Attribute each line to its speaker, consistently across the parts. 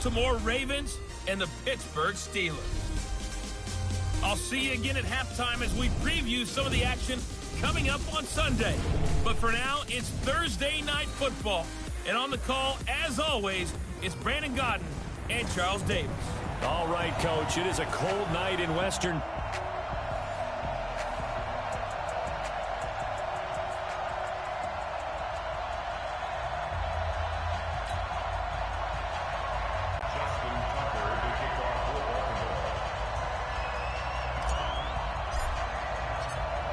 Speaker 1: Baltimore Ravens and the Pittsburgh Steelers. I'll see you again at halftime as we preview some of the action coming up on Sunday. But for now, it's Thursday Night Football. And on the call, as always, it's Brandon Godden and Charles Davis.
Speaker 2: All right, Coach, it is a cold night in Western.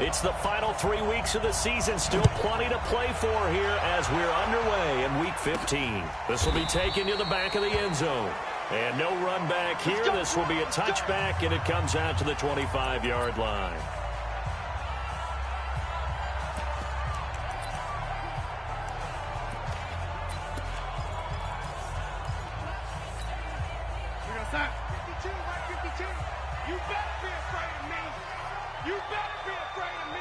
Speaker 2: It's the final 3 weeks of the season. Still plenty to play for here as we're underway in Week 15. This will be taken to the back of the end zone. And no run back here. This will be a touchback, and it comes out to the 25-yard line.
Speaker 3: You better be afraid of me. You better be afraid of me.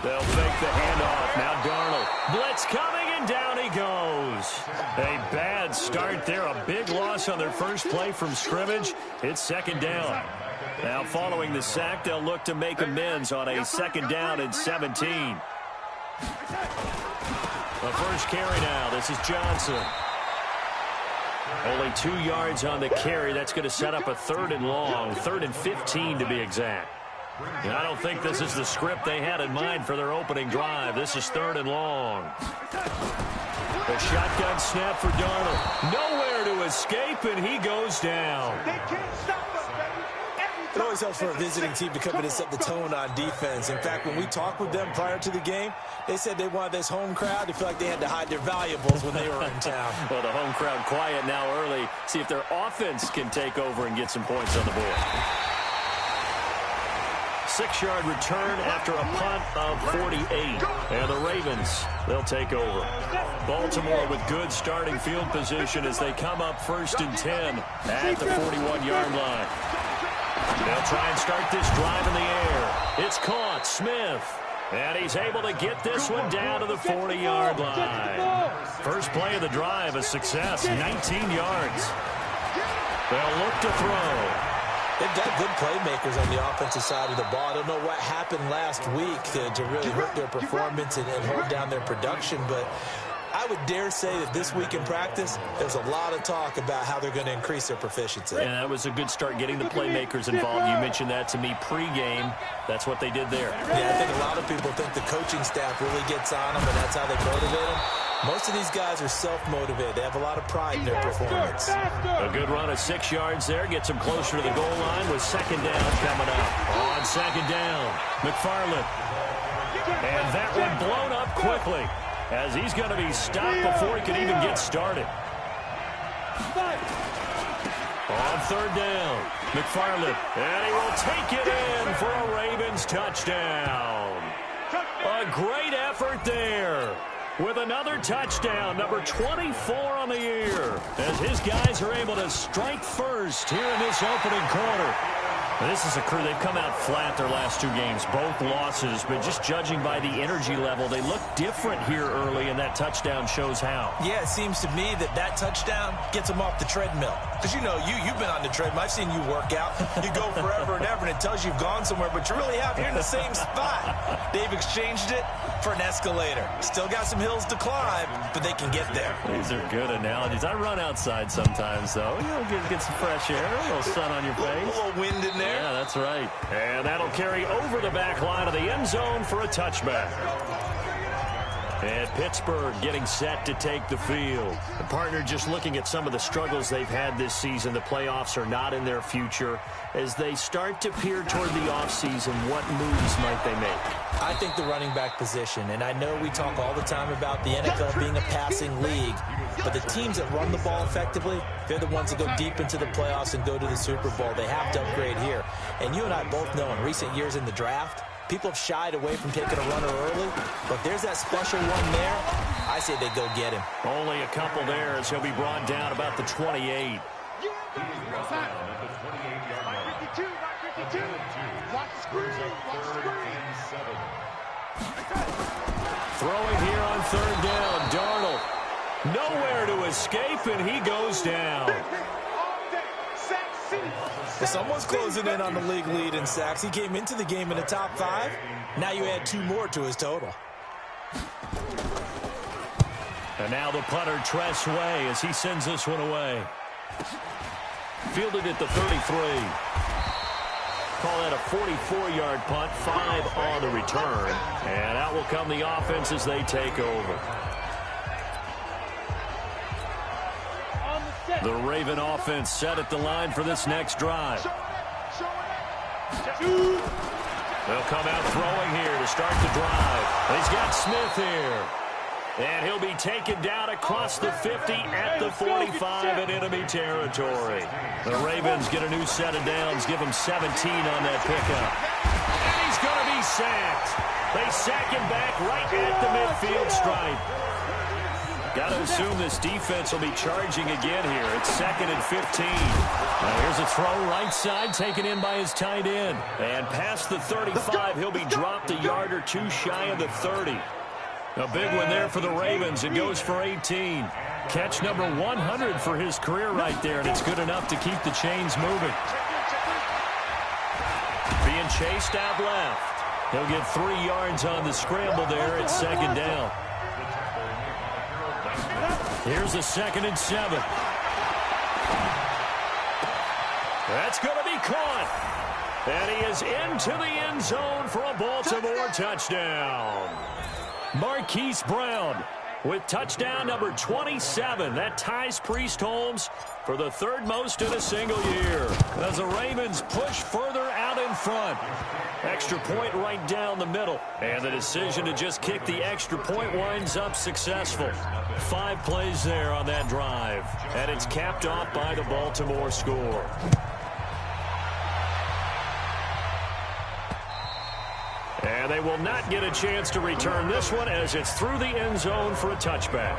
Speaker 2: They'll fake the handoff. Now Darnold. Blitz coming, and down he goes. A bad start there. A big loss on their first play from scrimmage. It's second down. Now following the sack, they'll look to make amends on a second down and 17. The first carry now. This is Johnson. Only 2 yards on the carry. That's going to set up a third and long. 3rd and 15 to be exact. And I don't think this is the script they had in mind for their opening drive. This is 3rd and long. The shotgun snap for Darnold. Nowhere to escape, and he goes down.
Speaker 3: They can't stop us, baby.
Speaker 4: It always helps for a visiting team to come in and set the tone on defense. In fact, when we talked with them prior to the game, they said they wanted this home crowd to feel like they had to hide their valuables when they were in town.
Speaker 2: Well, the home crowd quiet now early. See if their offense can take over and get some points on the board. 6-yard return after a punt of 48. And the Ravens, they'll take over. Baltimore with good starting field position as they come up 1st and 10 at the 41-yard line. They'll try and start this drive in the air. It's caught. Smith. And he's able to get this one down to the 40-yard line. First play of the drive, a success, 19 yards. They'll look to throw.
Speaker 4: They've got good playmakers on the offensive side of the ball. I don't know what happened last week to really hurt their performance and hold down their production, but I would dare say that this week in practice, there's a lot of talk about how they're going to increase their proficiency.
Speaker 2: And that was a good start getting the playmakers involved. You mentioned that to me pregame. That's what they did there.
Speaker 4: Yeah, I think a lot of people think the coaching staff really gets on them, and that's how they motivate them. Most of these guys are self-motivated. They have a lot of pride in their performance.
Speaker 2: A good run of 6 yards there. Gets them closer to the goal line with second down coming up. On second down, McFarland. And that one blown up quickly as he's going to be stopped before he can even get started. On 3rd down, McFarland. And he will take it in for a Ravens touchdown. A great effort there. With another touchdown, number 24 on the year, as his guys are able to strike first here in this opening quarter. And this is a crew, they've come out flat their last 2 games, both losses, but just judging by the energy level, they look different here early, and that touchdown shows how.
Speaker 4: Yeah, it seems to me that touchdown gets them off the treadmill. Because, you know, you've been on the treadmill. I've seen you work out. You go forever and ever, and it tells you you've gone somewhere, but you really have. You're in the same spot. They've exchanged it for an escalator. Still got some hills to climb, but they can get there.
Speaker 2: These are good analogies. I run outside sometimes, though. You know, get some fresh air, a little sun on your face.
Speaker 4: A little wind in there.
Speaker 2: Yeah, that's right. And that'll carry over the back line of the end zone for a touchback. And Pittsburgh getting set to take the field. The partner just looking at some of the struggles they've had this season. The playoffs are not in their future. As they start to peer toward the offseason, what moves might they make?
Speaker 4: I think the running back position, and I know we talk all the time about the NFL being a passing league, but the teams that run the ball effectively, they're the ones that go deep into the playoffs and go to the Super Bowl. They have to upgrade here. And you and I both know in recent years in the draft, people have shied away from taking a runner early, but there's that special one there. I say they go get him.
Speaker 2: Only a couple there as he'll be brought down about the 28. Throwing here on third down. Darnold nowhere to escape, and he goes down.
Speaker 4: Well, someone's closing in on the league lead in sacks. He came into the game in the top 5. Now you add 2 more to his total.
Speaker 2: And now the punter, Tress Way, as he sends this one away. Fielded at the 33. Call that a 44-yard punt, 5 on the return. And out will come the offense as they take over. The Raven offense set at the line for this next drive. They'll come out throwing here to start the drive. He's got Smith here. And he'll be taken down across the 50 at the 45 in enemy territory. The Ravens get a new set of downs, give him 17 on that pickup. And he's going to be sacked. They sack him back right at the midfield stripe. Got to assume this defense will be charging again here. It's 2nd and 15. Now here's a throw right side taken in by his tight end. And past the 35, he'll be dropped a yard or 2 shy of the 30. A big one there for the Ravens. It goes for 18. Catch number 100 for his career right there, and it's good enough to keep the chains moving. Being chased out left. He'll get 3 yards on the scramble there at 2nd down. Here's a 2nd and 7. That's going to be caught. And he is into the end zone for a Baltimore touchdown. Marquise Brown with touchdown number 27. That ties Priest Holmes for the 3rd most in a single year. As the Ravens push further out in front. Extra point right down the middle. And the decision to just kick the extra point winds up successful. 5 plays there on that drive. And it's capped off by the Baltimore score. And they will not get a chance to return this one as it's through the end zone for a touchback.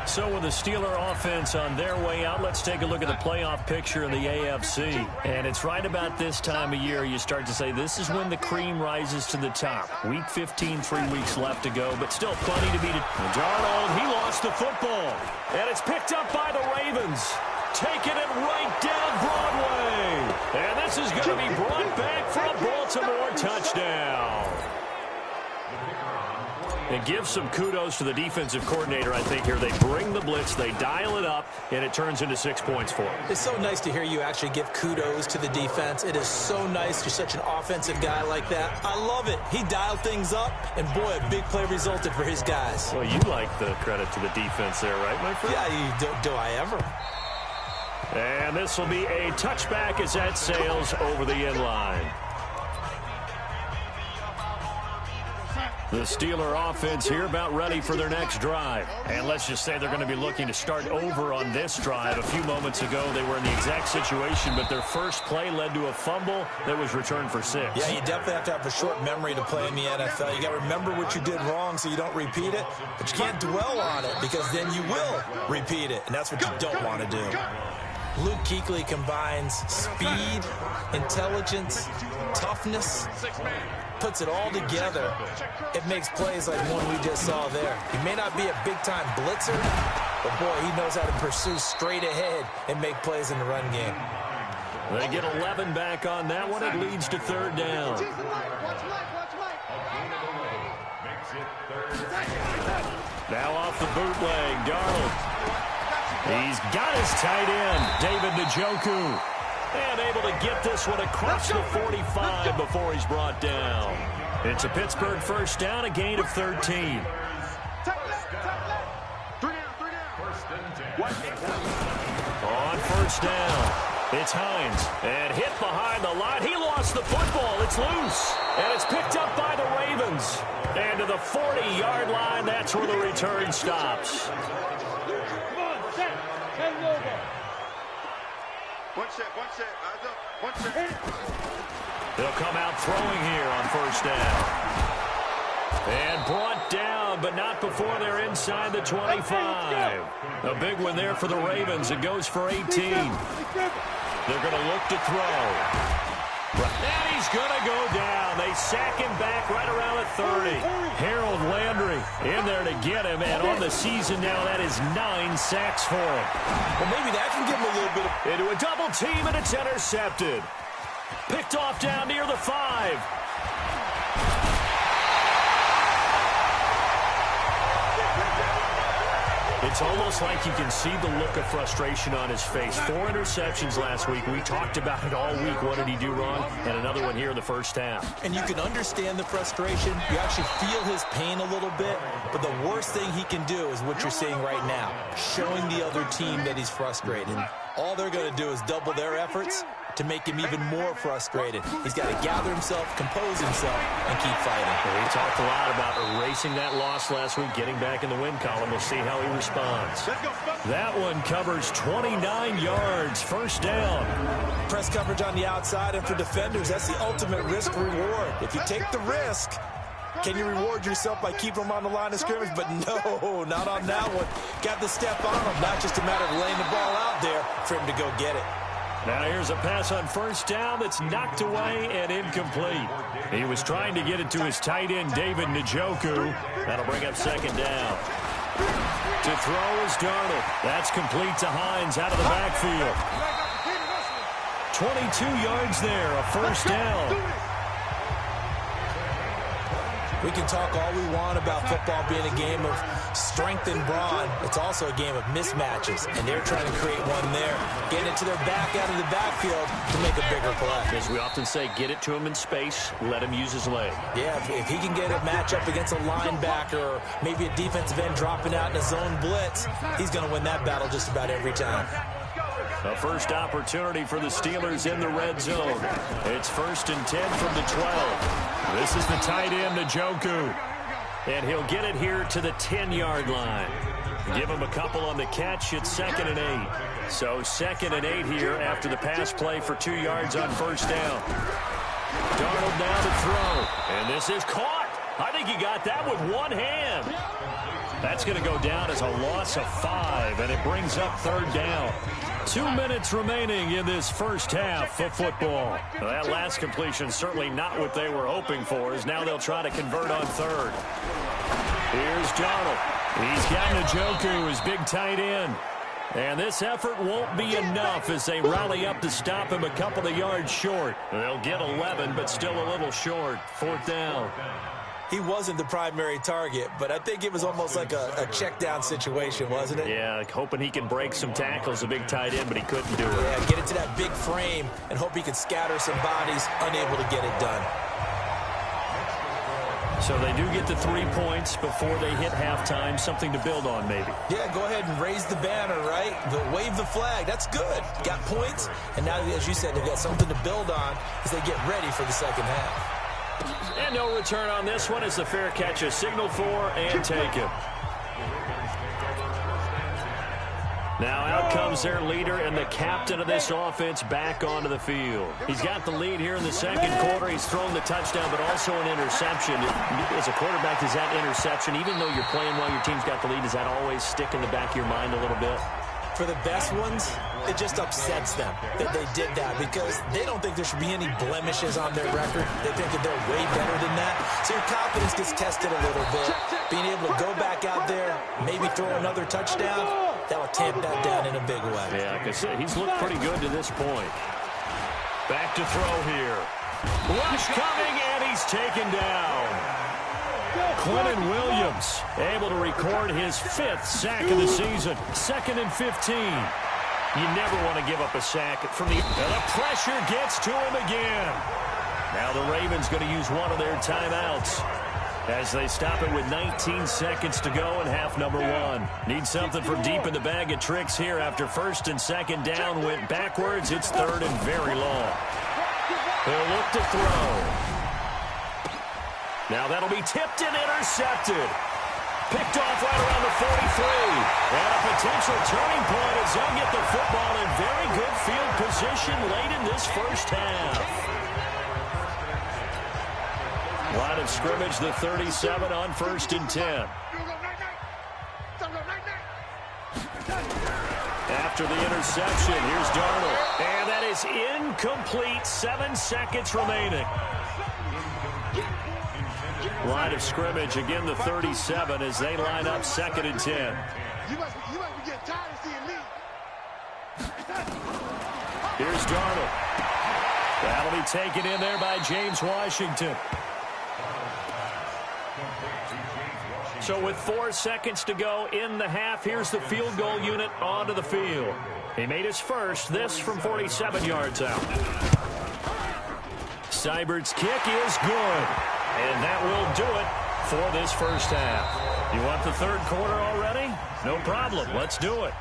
Speaker 2: So with the Steeler offense on their way out, let's take a look at the playoff picture in the AFC. And it's right about this time of year you start to say this is when the cream rises to the top. Week 15, 3 weeks left to go, but still plenty to beat it. Darnold, he lost the football. And it's picked up by the Ravens. Taking it right down Broadway. And this is going to be brought back for a Baltimore touchdown. And give some kudos to the defensive coordinator, I think, here. They bring the blitz, they dial it up, and it turns into 6 points for them.
Speaker 4: It's so nice to hear you actually give kudos to the defense. It is so nice. You're such an offensive guy like that. I love it. He dialed things up, and boy, a big play resulted for his guys.
Speaker 2: Well, you like the credit to the defense there, right, my friend?
Speaker 4: Yeah, do I ever?
Speaker 2: And this will be a touchback as that sails over the end line. The Steeler offense here about ready for their next drive. And let's just say they're going to be looking to start over on this drive. A few moments ago, they were in the exact situation, but their first play led to a fumble that was returned for 6.
Speaker 4: Yeah, you definitely have to have a short memory to play in the NFL. You got to remember what you did wrong so you don't repeat it, but you can't dwell on it because then you will repeat it, and that's what you don't want to do. Luke Kuechly combines speed, intelligence, toughness, puts it all together. It makes plays like one we just saw there. He may not be a big-time blitzer, but boy, he knows how to pursue straight ahead and make plays in the run game.
Speaker 2: They get 11 back on that one. It leads to 3rd down. Now off the bootleg, Darnold. He's got his tight end, David Njoku. And able to get this one across the 45 before he's brought down. It's a Pittsburgh first down, a gain of 13. On first down, it's Hines. And hit behind the line. He lost the football. It's loose. And it's picked up by the Ravens. And to the 40-yard line, that's where the return stops. They'll come out throwing here on first down. And brought down, but not before they're inside the 25. A big one there for the Ravens. It goes for 18. They're going to look to throw. And he's going to go down. They sack him back right around the 30. Harold Landry in there to get him, and on the season now, that is 9 sacks for him.
Speaker 4: Well, maybe that can give him a little bit of...
Speaker 2: Into a double team, and it's intercepted. Picked off down near the 5. It's almost like you can see the look of frustration on his face. 4 interceptions last week. We talked about it all week. What did he do wrong? And another one here in the first half.
Speaker 4: And you can understand the frustration. You actually feel his pain a little bit. But the worst thing he can do is what you're seeing right now, showing the other team that he's frustrated. All they're going to do is double their efforts to make him even more frustrated. He's got to gather himself, compose himself, and keep fighting.
Speaker 2: Well, he talked a lot about erasing that loss last week, getting back in the win column. We'll see how he responds. That one covers 29 yards, first down.
Speaker 4: Press coverage on the outside, and for defenders, that's the ultimate risk-reward. If you take the risk, can you reward yourself by keeping them on the line of scrimmage? But no, not on that one. Got the step on him. Not just a matter of laying the ball out there for him to go get it.
Speaker 2: Now here's a pass on first down that's knocked away and incomplete. He was trying to get it to his tight end, David Njoku. That'll bring up second down. To throw is Darnold. That's complete to Hines out of the backfield. 22 yards there, a first down.
Speaker 4: We can talk all we want about football being a game of strength and brawn. It's also a game of mismatches, and they're trying to create one there, getting it to their back out of the backfield to make a bigger play.
Speaker 2: As we often say, get it to him in space, let him use his leg.
Speaker 4: Yeah, if he can get a matchup against a linebacker or maybe a defensive end dropping out in a zone blitz, he's going to win that battle just about every time.
Speaker 2: A first opportunity for the Steelers in the red zone. It's 1st and 10 from the 12. This is the tight end, Njoku. And he'll get it here to the 10-yard line. Give him a couple on the catch. It's 2nd and 8. So 2nd and 8 here after the pass play for 2 yards on first down. Darnold now to throw. And this is caught. I think he got that with one hand. That's going to go down as a loss of 5, and it brings up 3rd down. 2 minutes remaining in this first half of football. Well, that last completion certainly not what they were hoping for, as now they'll try to convert on 3rd. Here's Darnold. He's got Njoku, his big tight end. And this effort won't be enough as they rally up to stop him a couple of yards short. They'll get 11, but still a little short. 4th down.
Speaker 4: He wasn't the primary target, but I think it was almost like a check-down situation, wasn't it?
Speaker 2: Yeah, hoping he can break some tackles, a big tight end, but he couldn't do it.
Speaker 4: Yeah, get it to that big frame and hope he can scatter some bodies, unable to get it done.
Speaker 2: So they do get the 3 points before they hit halftime, something to build on maybe.
Speaker 4: Yeah, go ahead and raise the banner, right? Wave the flag. That's good. Got points, and now, as you said, they've got something to build on as they get ready for the second half.
Speaker 2: And no return on this one as the fair catch is signaled for and taken. Now out comes their leader and the captain of this offense back onto the field. He's got the lead here in the second quarter. He's thrown the touchdown, but also an interception. As a quarterback, does that interception, even though you're playing while your team's got the lead, does that always stick in the back of your mind a little bit?
Speaker 4: For the best ones, it just upsets them that they did that because they don't think there should be any blemishes on their record. They think that they're way better than that. So your confidence gets tested a little bit. Being able to go back out there, maybe throw another touchdown, that will tamp that down in a big way.
Speaker 2: Yeah, like I said, he's looked pretty good to this point. Back to throw here. Rush coming, and he's taken down. Quentin Williams able to record his 5th sack of the season. 2nd and 15. You never want to give up a sack from the... And the pressure gets to him again. Now the Ravens going to use one of their timeouts as they stop it with 19 seconds to go in half number 1. Need something from deep in the bag of tricks here after 1st and 2nd down went backwards. It's 3rd and very long. They'll look to throw. Now that'll be tipped and intercepted. Picked off right around the 43. And a potential turning point as they'll get the football in very good field position late in this first half. Line of scrimmage, the 37 on 1st and 10. After the interception, here's Darnold. And that is incomplete. 7 seconds remaining. Line of scrimmage, again the 37 as they line up 2nd and 10.
Speaker 3: You must be getting tired of seeing me.
Speaker 2: Here's Darnold. That'll be taken in there by James Washington. So with 4 seconds to go in the half, here's the field goal unit onto the field. He made his first, this from 47 yards out. Seibert's kick is good. And that will do it for this first half. You want the third quarter already? No problem. Let's do it.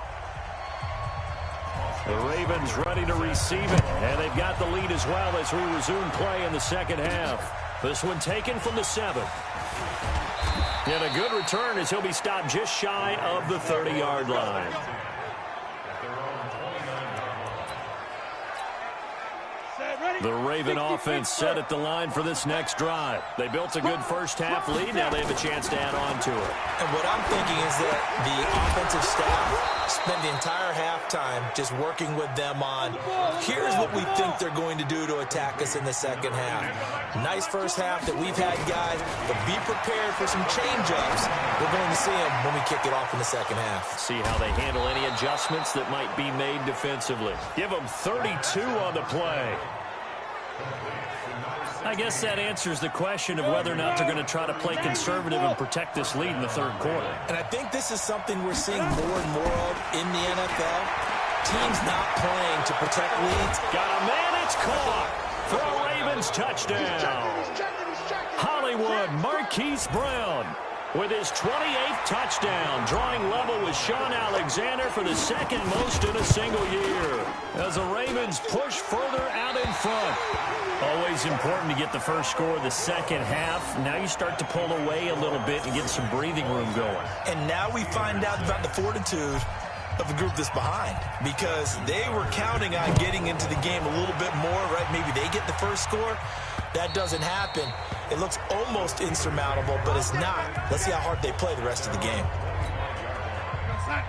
Speaker 2: The Ravens ready to receive it. And they've got the lead as well as we resume play in the second half. This one taken from the 7. And a good return as he'll be stopped just shy of the 30-yard line. The Raven offense set at the line for this next drive. They built a good first-half lead. Now they have a chance to add on to it.
Speaker 4: And what I'm thinking is that the offensive staff spent the entire halftime just working with them on, here's what we think they're going to do to attack us in the second half. Nice first half that we've had, guys, but be prepared for some change-ups. We're going to see them when we kick it off in the second half.
Speaker 2: See how they handle any adjustments that might be made defensively. Give them 32 on the play. I guess that answers the question of whether or not they're going to try to play conservative and protect this lead in the third quarter.
Speaker 4: And I think this is something we're seeing more and more of in the NFL. Teams not playing to protect leads.
Speaker 2: Got a man, it's caught for a Ravens touchdown. Hollywood Marquise Brown with his 28th touchdown, drawing level with Sean Alexander for the second most in a single year. As the Ravens push further out in front. Always important to get the first score of the second half. Now you start to pull away a little bit and get some breathing room going.
Speaker 4: And now we find out about the fortitude of the group that's behind, because they were counting on getting into the game a little bit more, right? Maybe they get the first score. That doesn't happen. It looks almost insurmountable, but it's not. Let's see how hard they play the rest of the game.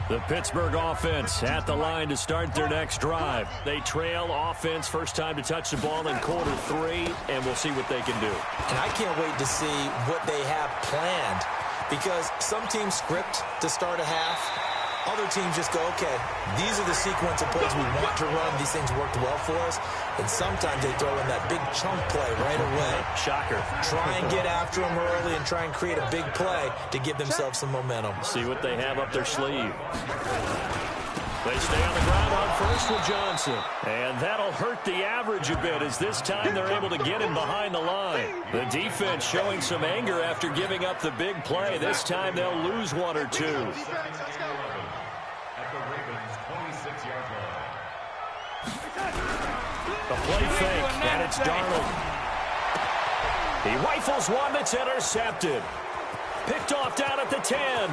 Speaker 2: The Pittsburgh offense at the line to start their next drive. They trail offense, first time to touch the ball in quarter 3, and we'll see what they can do.
Speaker 4: And I can't wait to see what they have planned, because some teams script to start a half. Other teams just go, okay, these are the sequence of plays we want to run. These things worked well for us. And sometimes they throw in that big chunk play right away.
Speaker 2: Shocker.
Speaker 4: Try and get after them early and try and create a big play to give themselves some momentum.
Speaker 2: See what they have up their sleeve. They stay on the ground on first with Johnson. And that'll hurt the average a bit as this time they're able to get him behind the line. The defense showing some anger after giving up the big play. This time they'll lose 1 or 2. A play fake, and it's Darnold. He rifles one that's intercepted. Picked off down at the 10.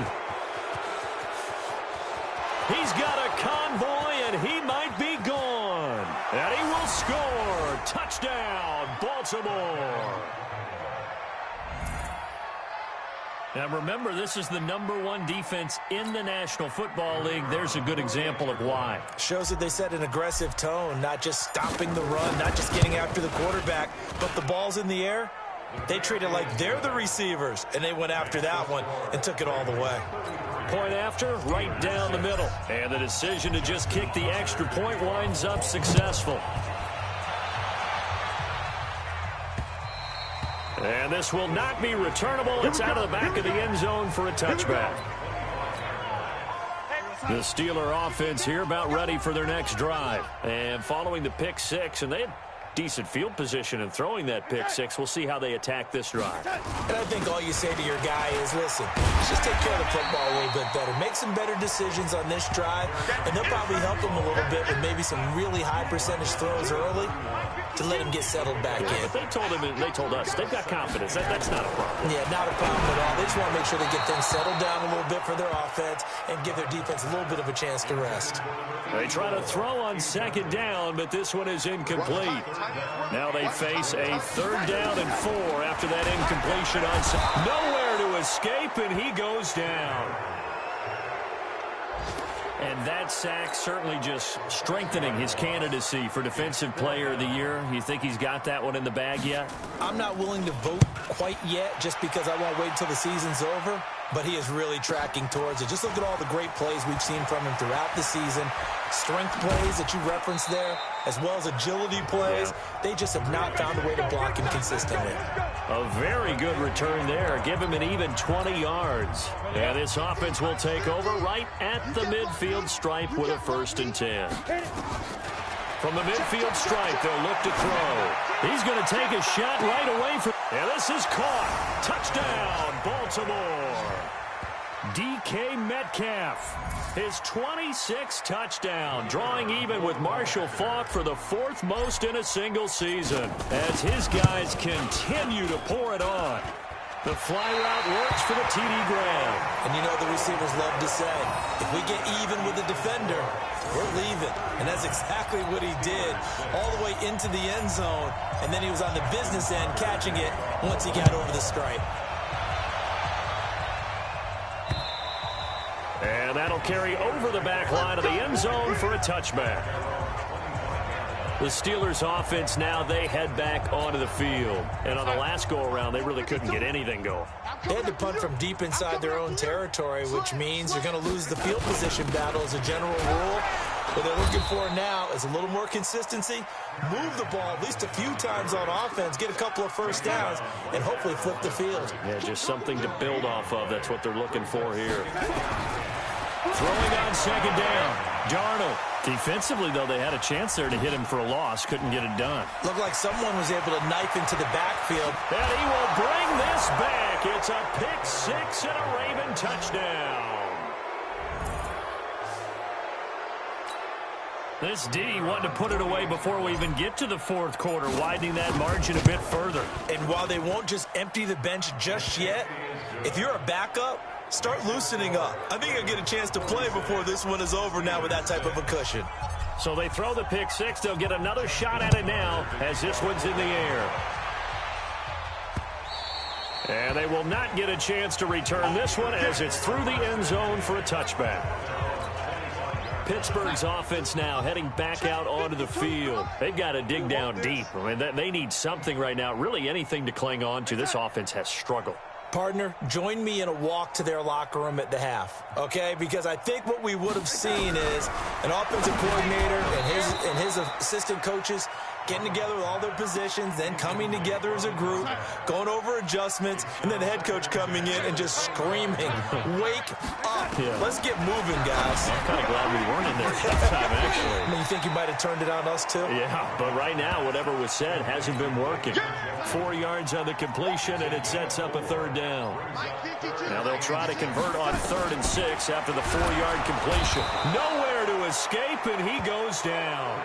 Speaker 2: He's got a convoy, and he might be gone. And he will score. Touchdown, Baltimore. Now, remember, this is the #1 defense in the National Football League. There's a good example of why.
Speaker 4: Shows that they set an aggressive tone, not just stopping the run, not just getting after the quarterback, but the ball's in the air. They treat it like they're the receivers, and they went after that one and took it all the way.
Speaker 2: Point after, right down the middle. And the decision to just kick the extra point winds up successful. And this will not be returnable. It's out of the back of the end zone for a touchback. The Steeler offense here about ready for their next drive. And following the pick 6, and they had decent field position in throwing that pick 6. We'll see how they attack this drive.
Speaker 4: And I think all you say to your guy is, listen, just take care of the football a little bit better. Make some better decisions on this drive, and they'll probably help him a little bit with maybe some really high percentage throws early to let him get settled back in.
Speaker 2: But they told him, and they told us, they've got confidence. That's not a problem.
Speaker 4: Yeah, not a problem at all. They just want to make sure they get things settled down a little bit for their offense and give their defense a little bit of a chance to rest.
Speaker 2: They try to throw on second down, but this one is incomplete. Now they face a 3rd down and 4 after that incompletion on nowhere to escape, and he goes down. And that sack certainly just strengthening his candidacy for Defensive Player of the Year. You think he's got that one in the bag yet?
Speaker 4: I'm not willing to vote quite yet just because I won't wait until the season's over, but he is really tracking towards it. Just look at all the great plays we've seen from him throughout the season. Strength plays that you referenced there, as well as agility plays. Yeah. They just have not found a way to block him consistently.
Speaker 2: A very good return there. Give him an even 20 yards. And this offense will take over right at the midfield stripe with a 1st and 10. From the midfield stripe, they'll look to throw. He's going to take a shot right away from... And this is caught. Touchdown, Baltimore. DK Metcalf, his 26th touchdown, drawing even with Marshall Faulk for the 4th most in a single season, as his guys continue to pour it on. The fly route works for the TD Graham.
Speaker 4: And you know the receivers love to say, if we get even with the defender, we're leaving. And that's exactly what he did, all the way into the end zone. And then he was on the business end catching it once he got over the stripe.
Speaker 2: And that'll carry over the back line of the end zone for a touchback. The Steelers offense now, they head back onto the field. And on the last go-around, they really couldn't get anything going.
Speaker 4: They had to punt from deep inside their own territory, which means you're going to lose the field position battle as a general rule. What they're looking for now is a little more consistency, move the ball at least a few times on offense, get a couple of first downs, and hopefully flip the field.
Speaker 2: Yeah, just something to build off of. That's what they're looking for here. Throwing on 2nd down, Darnold. Defensively, though, they had a chance there to hit him for a loss. Couldn't get it done.
Speaker 4: Looked like someone was able to knife into the backfield.
Speaker 2: And he will bring this back. It's a pick 6 and a Raven touchdown. This D wanted to put it away before we even get to the 4th quarter, widening that margin a bit further.
Speaker 4: And while they won't just empty the bench just yet, if you're a backup, start loosening up. I think you'll get a chance to play before this one is over now with that type of a cushion.
Speaker 2: So they throw the pick 6. They'll get another shot at it now as this one's in the air. And they will not get a chance to return this one as it's through the end zone for a touchback. Pittsburgh's offense now heading back out onto the field. They've got to dig down deep. I mean, they need something right now, really anything to cling on to. This offense has struggled.
Speaker 4: Partner, join me in a walk to their locker room at the half, okay? Because I think what we would have seen is an offensive coordinator and his assistant coaches getting together with all their positions, then coming together as a group, going over adjustments, and then the head coach coming in and just screaming, wake up. Yeah. Let's get moving, guys.
Speaker 2: I'm kind of glad we weren't in there that time, actually.
Speaker 4: I mean, you think you might have turned it on us, too?
Speaker 2: Yeah, but right now, whatever was said hasn't been working. 4 yards on the completion, and it sets up a 3rd down. Now they'll try to convert on 3rd and 6 after the 4-yard completion. Nowhere to escape, and he goes down.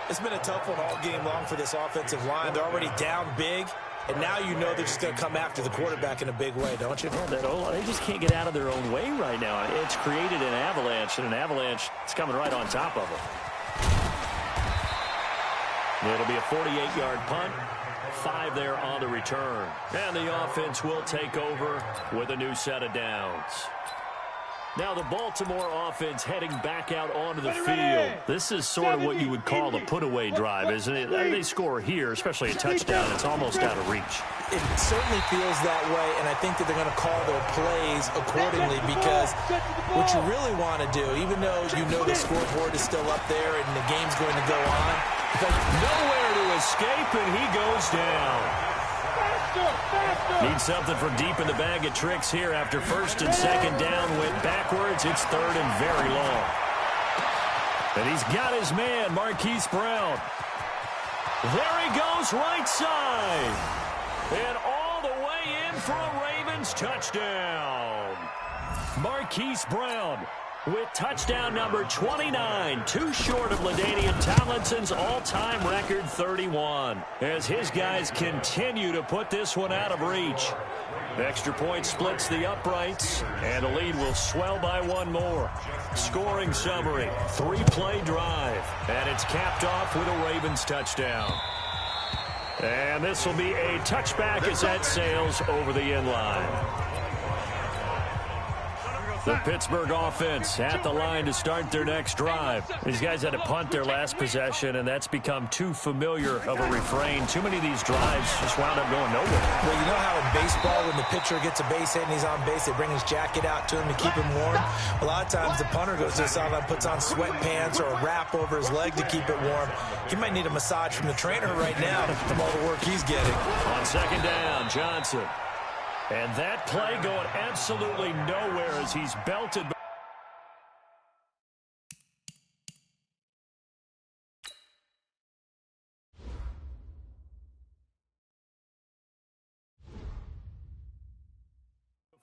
Speaker 4: It's been a tough one all game long for this offensive line. They're already down big, and now you know they're just going to come after the quarterback in a big way, don't you?
Speaker 2: Yeah, they just can't get out of their own way right now. It's created an avalanche, and an avalanche is coming right on top of them. It'll be a 48-yard punt. 5 there on the return. And the offense will take over with a new set of downs. Now the Baltimore offense heading back out onto the field. This is sort of what you would call a put-away drive, isn't it? They score here, especially a touchdown. It's almost out of reach.
Speaker 4: It certainly feels that way, and I think that they're going to call their plays accordingly because what you really want to do, even though you know the scoreboard is still up there and the game's going to go on,
Speaker 2: nowhere to escape, and he goes down. Need something from deep in the bag of tricks here after 1st and 2nd down went backwards. It's 3rd and very long. And he's got his man, Marquise Brown. There he goes, right side. And all the way in for a Ravens touchdown. Marquise Brown with touchdown number 29, too short of LaDainian Tomlinson's all-time record 31, as his guys continue to put this one out of reach. The extra point splits the uprights, and the lead will swell by 1 more. Scoring summary, 3-play drive, and it's capped off with a Ravens touchdown. And this will be a touchback as that sails over the end line. The Pittsburgh offense at the line to start their next drive. These guys had to punt their last possession, and that's become too familiar of a refrain. Too many of these drives just wound up going nowhere.
Speaker 4: Well, you know how in baseball, when the pitcher gets a base hit and he's on base, they bring his jacket out to him to keep him warm? A lot of times the punter goes to the sideline, puts on sweatpants or a wrap over his leg to keep it warm. He might need a massage from the trainer right now from all the work he's getting.
Speaker 2: On second down, Johnson. And that play going absolutely nowhere as he's belted.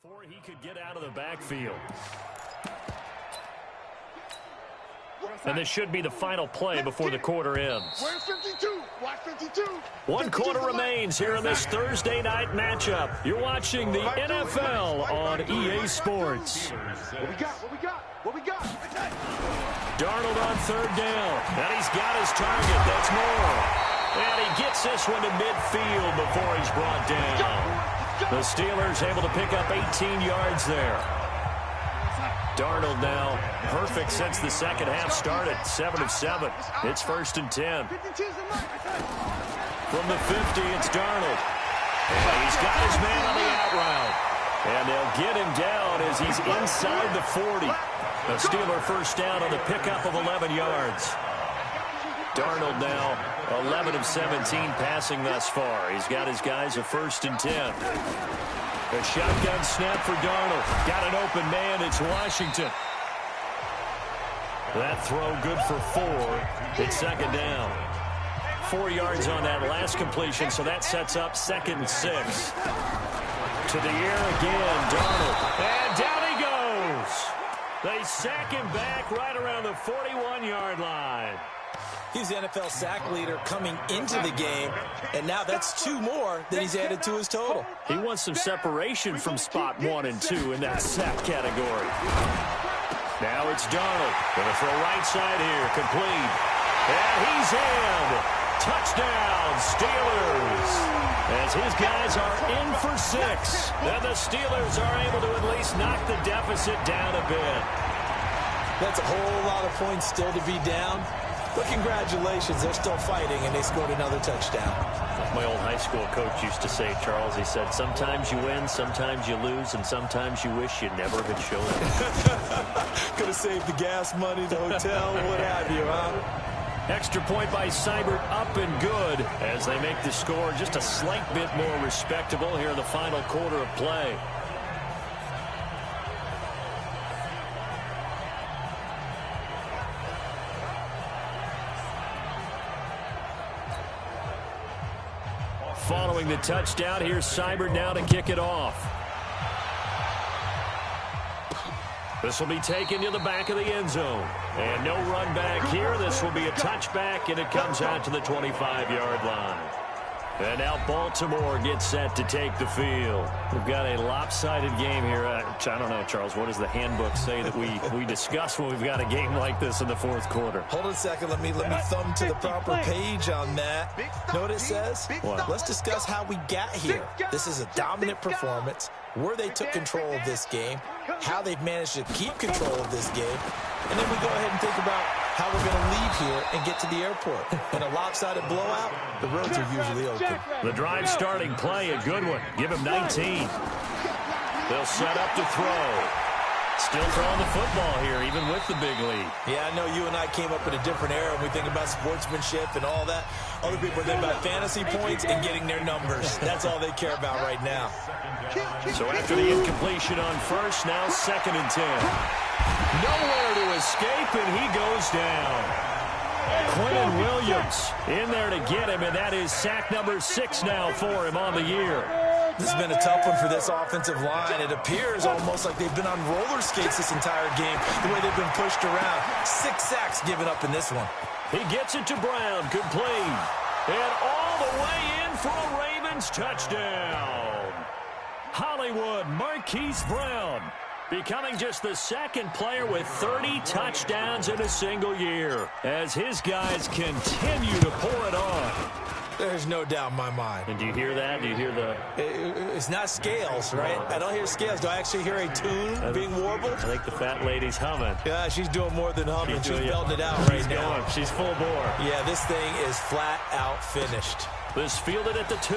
Speaker 2: Before he could get out of the backfield. And this should be the final play before the quarter ends.
Speaker 3: Where's 52? Watch 52.
Speaker 2: One quarter remains here in this Thursday night matchup. You're watching the NFL on EA Sports.
Speaker 3: What we got? What we got? What we got?
Speaker 2: Darnold on third down. And he's got his target. That's more. And he gets this one to midfield before he's brought down. The Steelers able to pick up 18 yards there. Darnold now perfect since the second half started. 7 of 7. It's 1st and 10. From the 50, it's Darnold. And he's got his man on the out route. And they'll get him down as he's inside the 40. A Steeler first down on the pickup of 11 yards. Darnold now 11 of 17 passing thus far. He's got his guys a 1st and 10. A shotgun snap for Darnold. Got an open man. It's Washington. That throw good for 4. It's second down. 4 yards on that last completion, so that sets up 2nd and 6. To the air again, Darnold. And down he goes. They sack him back right around the 41-yard line.
Speaker 4: He's the NFL sack leader coming into the game, and now that's 2 more that he's added to his total.
Speaker 2: He wants some separation from spot 1 and 2 in that sack category. Now it's Darnold. Going to throw right side here. Complete. And he's in. Touchdown, Steelers. As his guys are in for 6. And the Steelers are able to at least knock the deficit down a bit.
Speaker 4: That's a whole lot of points still to be down. But congratulations, they're still fighting, and they scored another touchdown.
Speaker 2: Like my old high school coach used to say, Charles, he said, sometimes you win, sometimes you lose, and sometimes you wish you never had shown it.
Speaker 4: Could have saved the gas money, the hotel, what have you, huh?
Speaker 2: Extra point by Seibert, up and good, as they make the score just a slight bit more respectable here in the final quarter of play. Following the touchdown, here's Seibert now to kick it off. This will be taken to the back of the end zone. And no run back here. This will be a touchback, and it comes out to the 25-yard line. And now Baltimore gets set to take the field. We've got a lopsided game here. I don't know, Charles, what does the handbook say that we discuss when we've got a game like this in the 4th quarter?
Speaker 4: Hold on a second. Let me thumb to the proper page on that. Know what it says?
Speaker 2: What?
Speaker 4: Let's discuss how we got here. This is a dominant performance, where they took control of this game, how they've managed to keep control of this game, and then we go ahead and think about how we're going to leave here and get to the airport. In a lopsided blowout, the roads are usually open.
Speaker 2: The drive starting play, a good one. Give him 19. They'll set up to throw. Still throwing the football here, even with the big lead.
Speaker 4: Yeah, I know you and I came up in a different era when we think about sportsmanship and all that. Other people are thinking about fantasy points and getting their numbers. That's all they care about right now.
Speaker 2: So after the incompletion on first, now 2nd and 10. Nowhere to escape, and he goes down. Quentin Williams in there to get him, and that is sack number 6 now for him on the year.
Speaker 4: This has been a tough one for this offensive line. It appears almost like they've been on roller skates this entire game, the way they've been pushed around. 6 sacks given up in this one.
Speaker 2: He gets it to Brown, complete. And all the way in for a Ravens touchdown. Hollywood Marquise Brown becoming just the 2nd player with 30 touchdowns in a single year as his guys continue to pour it on.
Speaker 4: There's no doubt in my mind.
Speaker 2: And do you hear that? Do you hear the...
Speaker 4: It's not scales, right? I don't hear scales. Do I actually hear a tune being warbled?
Speaker 2: I think the fat lady's humming.
Speaker 4: Yeah, she's doing more than humming. She's belting it out right now.
Speaker 2: Going. She's full bore.
Speaker 4: Yeah, this thing is flat out finished.
Speaker 2: This fielded at the 2.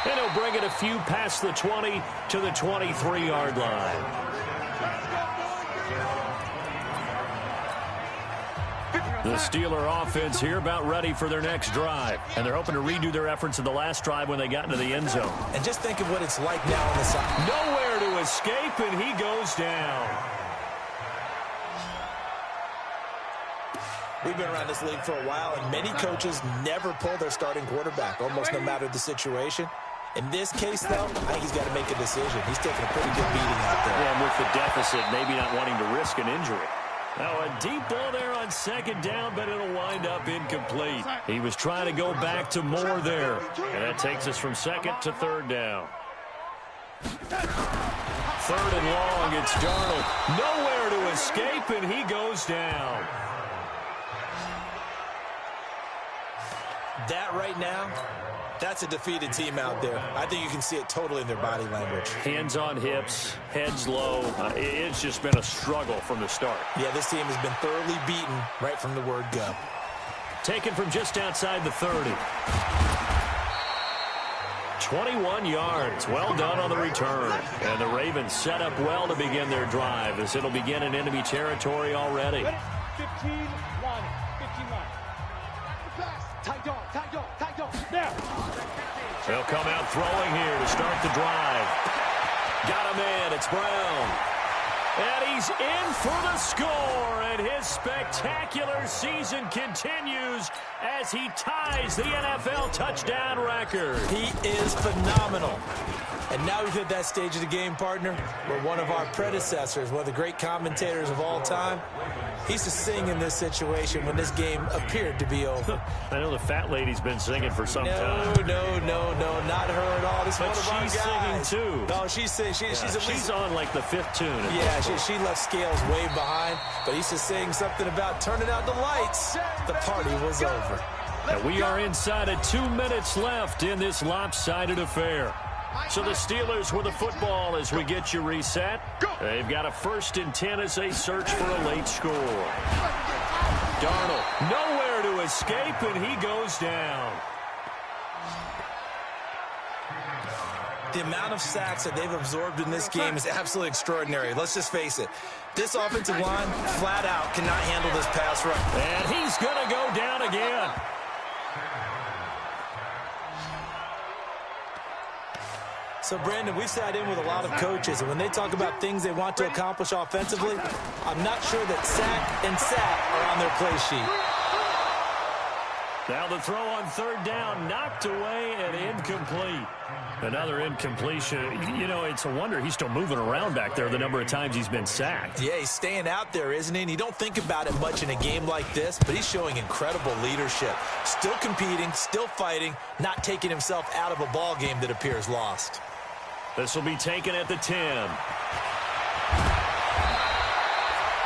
Speaker 2: And he'll bring it a few past the 20 to the 23-yard line. The Steeler offense here about ready for their next drive. And they're hoping to redo their efforts in the last drive when they got into the end zone.
Speaker 4: And just think of what it's like now on the side.
Speaker 2: Nowhere to escape, and he goes down.
Speaker 4: We've been around this league for a while, and many coaches never pull their starting quarterback, almost no matter the situation. In this case, though, I think he's got to make a decision. He's taking a pretty good beating out there.
Speaker 2: And with the deficit, maybe not wanting to risk an injury. Now, a deep ball there on second down, but it'll wind up incomplete. He was trying to go back to more there. And that takes us from second to third down. Third and long, it's Darnold. Nowhere to escape, and he goes down.
Speaker 4: That right now, that's a defeated team out there. I think you can see it totally in their body language.
Speaker 2: Hands on hips, heads low. It's just been a struggle from the start.
Speaker 4: Yeah, this team has been thoroughly beaten right from the word go.
Speaker 2: Taken from just outside the 30. 21 yards. Well done on the return. And the Ravens set up well to begin their drive as it'll begin in enemy territory already.
Speaker 3: 15-1. 15-1. Now.
Speaker 2: They'll come out throwing here to start the drive. Got him in. It's Brown. And he's in for the score. And his spectacular season continues as he ties the NFL touchdown record.
Speaker 4: He is phenomenal. And now we've hit that stage of the game, partner, where one of our predecessors, one of the great commentators of all time, he used to sing in this situation when this game appeared to be over.
Speaker 2: I know the fat lady's been singing for some time.
Speaker 4: No, not her at all. This is one of our guys.
Speaker 2: She's singing too.
Speaker 4: No, she's singing. She's
Speaker 2: on like the 5th tune.
Speaker 4: Yeah, she left Scales way behind, but he used to sing something about turning out the lights. The party was over.
Speaker 2: And we are inside of 2 minutes left in this lopsided affair. So the Steelers with the football as we get you reset. They've got a 1st and 10 as they search for a late score. Darnold, nowhere to escape, and he goes down.
Speaker 4: The amount of sacks that they've absorbed in this game is absolutely extraordinary. Let's just face it. This offensive line, flat out, cannot handle this pass rush.
Speaker 2: And he's going to go down again.
Speaker 4: So, Brandon, we've sat in with a lot of coaches, and when they talk about things they want to accomplish offensively, I'm not sure that sack and sack are on their play sheet.
Speaker 2: Now the throw on 3rd down, knocked away and incomplete. Another incompletion. You know, it's a wonder he's still moving around back there the number of times he's been sacked.
Speaker 4: Yeah, he's staying out there, isn't he? And you don't think about it much in a game like this, but he's showing incredible leadership. Still competing, still fighting, not taking himself out of a ball game that appears lost.
Speaker 2: This will be taken at the 10.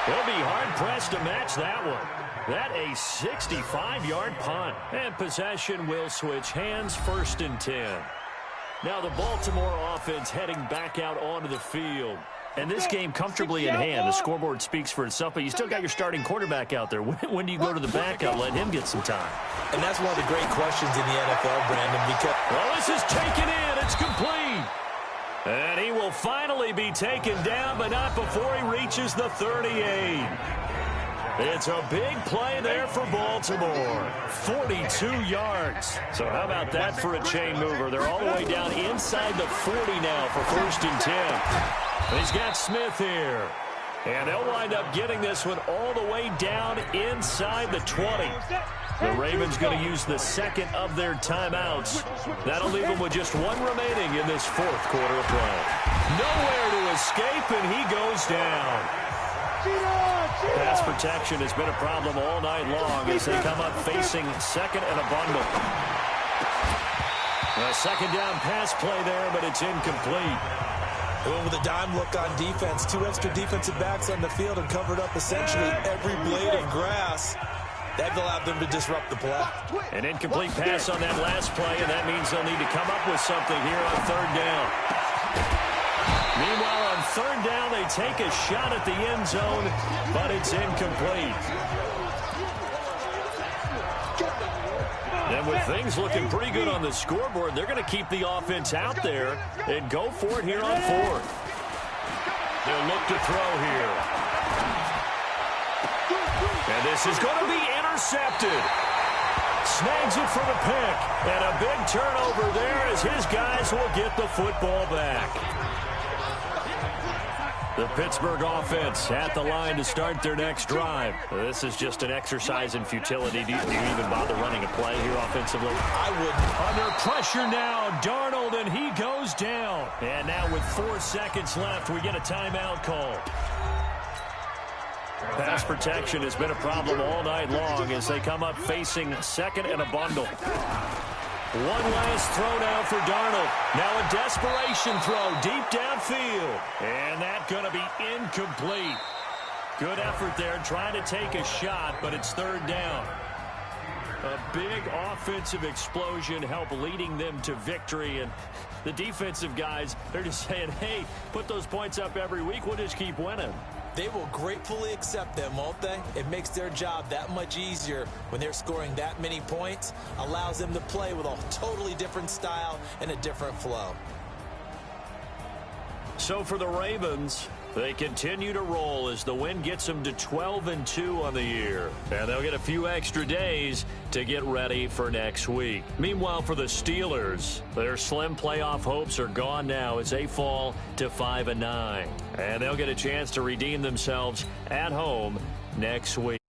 Speaker 2: They'll be hard-pressed to match that one. That a 65-yard punt. And possession will switch hands, 1st and 10. Now the Baltimore offense heading back out onto the field. And this game comfortably in hand. The scoreboard speaks for itself, but you still got your starting quarterback out there. When do you go to the backup, let him get some time?
Speaker 4: And that's one of the great questions in the NFL, Brandon, because...
Speaker 2: Well, this is taken in. It's complete. And he will finally be taken down, but not before he reaches the 38. It's a big play there for Baltimore. 42 yards. So how about that for a chain mover? They're all the way down inside the 40 now for 1st and 10. He's got Smith here. And they'll wind up getting this one all the way down inside the 20. The Ravens going to use the 2nd of their timeouts. That'll leave them with just 1 remaining in this 4th quarter of play. Nowhere to escape, and he goes down. Pass protection has been a problem all night long as they come up facing 2nd and a bundle. A 2nd down pass play there, but it's incomplete.
Speaker 4: Going with a dime look on defense. 2 extra defensive backs on the field and covered up essentially every blade of grass. That allowed them to disrupt the play.
Speaker 2: An incomplete pass on that last play, and that means they'll need to come up with something here on third down. Meanwhile, on third down, they take a shot at the end zone, but it's incomplete. And with things looking pretty good on the scoreboard, they're going to keep the offense out there and go for it here on fourth. They'll look to throw here. And this is going to be intercepted. Snags it for the pick. And a big turnover there as his guys will get the football back. The Pittsburgh offense at the line to start their next drive. This is just an exercise in futility. Do you even bother running a play here offensively?
Speaker 4: I wouldn't.
Speaker 2: Under pressure now, Darnold, and he goes down. And now with 4 seconds left, we get a timeout call. Pass protection has been a problem all night long as they come up facing second and a bundle. One last throw now for Darnold. Now a desperation throw deep downfield. And that's going to be incomplete. Good effort there trying to take a shot, but it's third down. A big offensive explosion helped leading them to victory. And the defensive guys, they're just saying, hey, put those points up every week. We'll just keep winning.
Speaker 4: They will gratefully accept them, won't they? It makes their job that much easier when they're scoring that many points. Allows them to play with a totally different style and a different flow.
Speaker 2: So for the Ravens, they continue to roll as the win gets them to 12-2 on the year. And they'll get a few extra days to get ready for next week. Meanwhile, for the Steelers, their slim playoff hopes are gone now as they fall to 5-9. And they'll get a chance to redeem themselves at home next week.